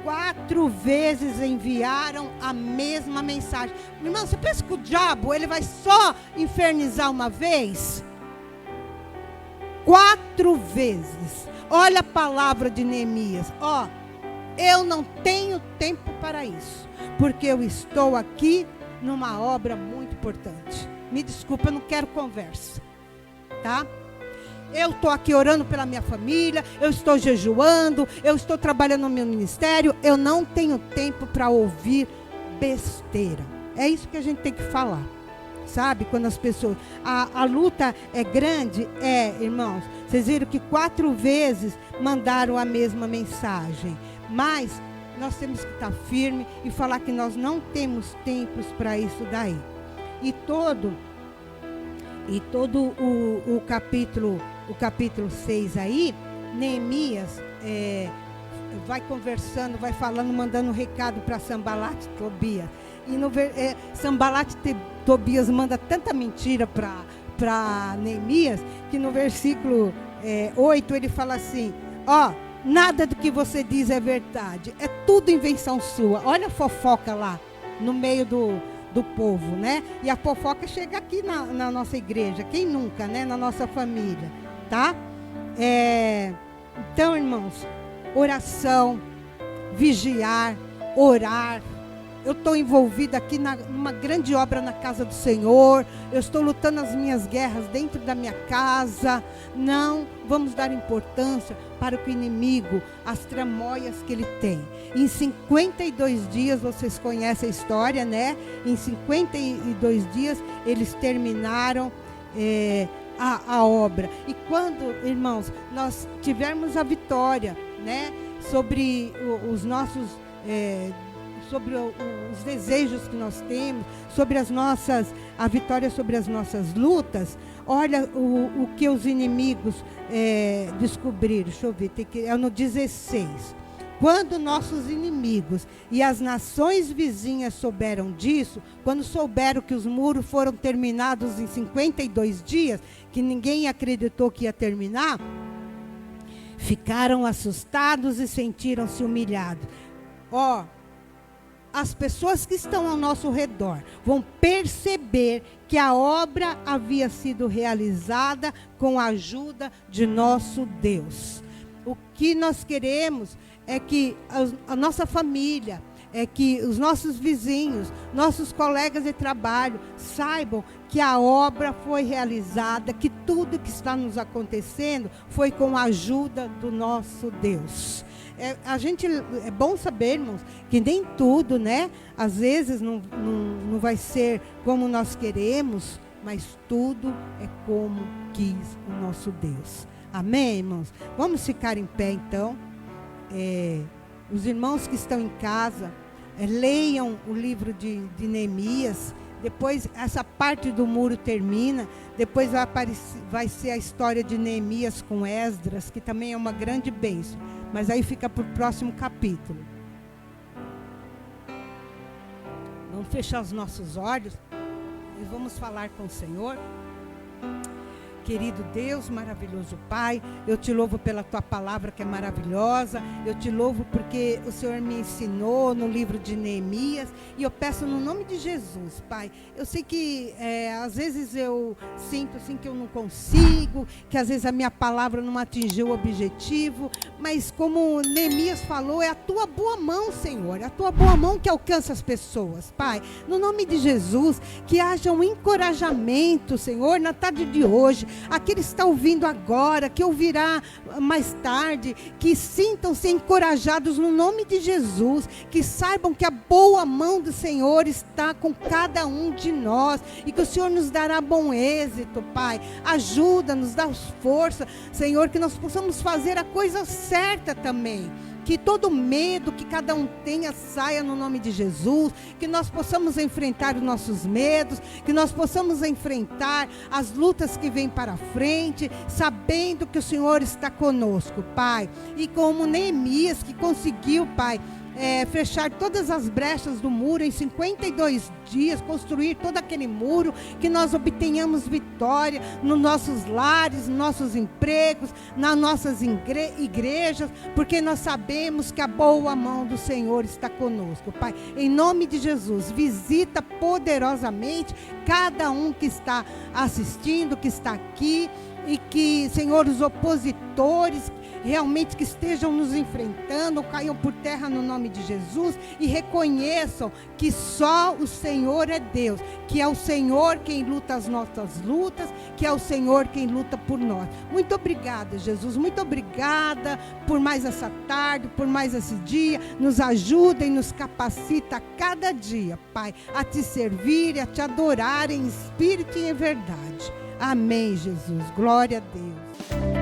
4 vezes enviaram a mesma mensagem. Irmão, você pensa que o diabo ele vai só infernizar uma vez? 4 vezes. Olha a palavra de Neemias. Eu não tenho tempo para isso, porque eu estou aqui numa obra muito importante. Me desculpa, eu não quero conversa, tá? Eu estou aqui orando pela minha família, eu estou jejuando, eu estou trabalhando no meu ministério, eu não tenho tempo para ouvir besteira. É isso que a gente tem que falar, sabe? Quando as pessoas... A luta é grande? Irmãos. Vocês viram que 4 vezes mandaram a mesma mensagem. Mas nós temos que estar firme e falar que nós não temos tempos para isso daí. E todo o capítulo 6 aí, Neemias vai conversando, vai falando, mandando um recado para Sanbalat e Tobias. E Sanbalat e Tobias manda tanta mentira para Neemias, que no versículo 8 ele fala assim: nada do que você diz é verdade, é tudo invenção sua. Olha a fofoca lá no meio do povo, né? E a fofoca chega aqui na nossa igreja, quem nunca, né? Na nossa família, tá? Então, irmãos, oração, vigiar, orar. Eu estou envolvida aqui numa grande obra na casa do Senhor. Eu estou lutando as minhas guerras dentro da minha casa. Não vamos dar importância para o inimigo, as tramóias que ele tem. Em 52 dias, vocês conhecem a história, né? Em 52 dias, eles terminaram a obra. E quando, irmãos, nós tivermos a vitória, né? Sobre os nossos... sobre os desejos que nós temos, sobre a vitória sobre as nossas lutas. Olha o que os inimigos descobriram. Deixa eu ver, é no 16. Quando nossos inimigos e as nações vizinhas souberam disso, quando souberam que os muros foram terminados em 52 dias, que ninguém acreditou que ia terminar, ficaram assustados e sentiram-se humilhados. As pessoas que estão ao nosso redor vão perceber que a obra havia sido realizada com a ajuda de nosso Deus. O que nós queremos é que a nossa família, que os nossos vizinhos, nossos colegas de trabalho saibam que a obra foi realizada, que tudo que está nos acontecendo foi com a ajuda do nosso Deus. É bom saber, irmãos, que nem tudo, né? Às vezes não vai ser como nós queremos, mas tudo é como quis o nosso Deus. Amém, irmãos? Vamos ficar em pé, então. Os irmãos que estão em casa, leiam o livro de Neemias. Depois, essa parte do muro termina. Depois vai ser a história de Neemias com Esdras, que também é uma grande bênção. Mas aí fica para o próximo capítulo. Vamos fechar os nossos olhos e vamos falar com o Senhor. Querido Deus, maravilhoso Pai, eu te louvo pela tua palavra que é maravilhosa. Eu te louvo porque o Senhor me ensinou no livro de Neemias. E eu peço no nome de Jesus, Pai. Eu sei que às vezes eu sinto assim que eu não consigo, que às vezes a minha palavra não atingiu o objetivo. Mas como Neemias falou, é a tua boa mão, Senhor. É a tua boa mão que alcança as pessoas, Pai. No nome de Jesus, que haja um encorajamento, Senhor, na tarde de hoje. Aquele que está ouvindo agora, que ouvirá mais tarde, que sintam-se encorajados no nome de Jesus, que saibam que a boa mão do Senhor está com cada um de nós e que o Senhor nos dará bom êxito, Pai. Ajuda-nos, dá força, Senhor, que nós possamos fazer a coisa certa também. Que todo medo que cada um tenha saia no nome de Jesus, que nós possamos enfrentar os nossos medos, que nós possamos enfrentar as lutas que vêm para frente, sabendo que o Senhor está conosco, Pai. E como Neemias, que conseguiu, Pai, fechar todas as brechas do muro em 52 dias, construir todo aquele muro, que nós obtenhamos vitória nos nossos lares, nos nossos empregos, nas nossas igrejas, porque nós sabemos que a boa mão do Senhor está conosco, Pai. Em nome de Jesus, visita poderosamente cada um que está assistindo, que está aqui, e que, Senhor, os opositores realmente que estejam nos enfrentando, caiam por terra no nome de Jesus e reconheçam que só o Senhor é Deus, que é o Senhor quem luta as nossas lutas, que é o Senhor quem luta por nós. Muito obrigada, Jesus, muito obrigada por mais essa tarde, por mais esse dia. Nos ajuda e nos capacita a cada dia, Pai, a te servir e a te adorar em espírito e em verdade. Amém, Jesus. Glória a Deus.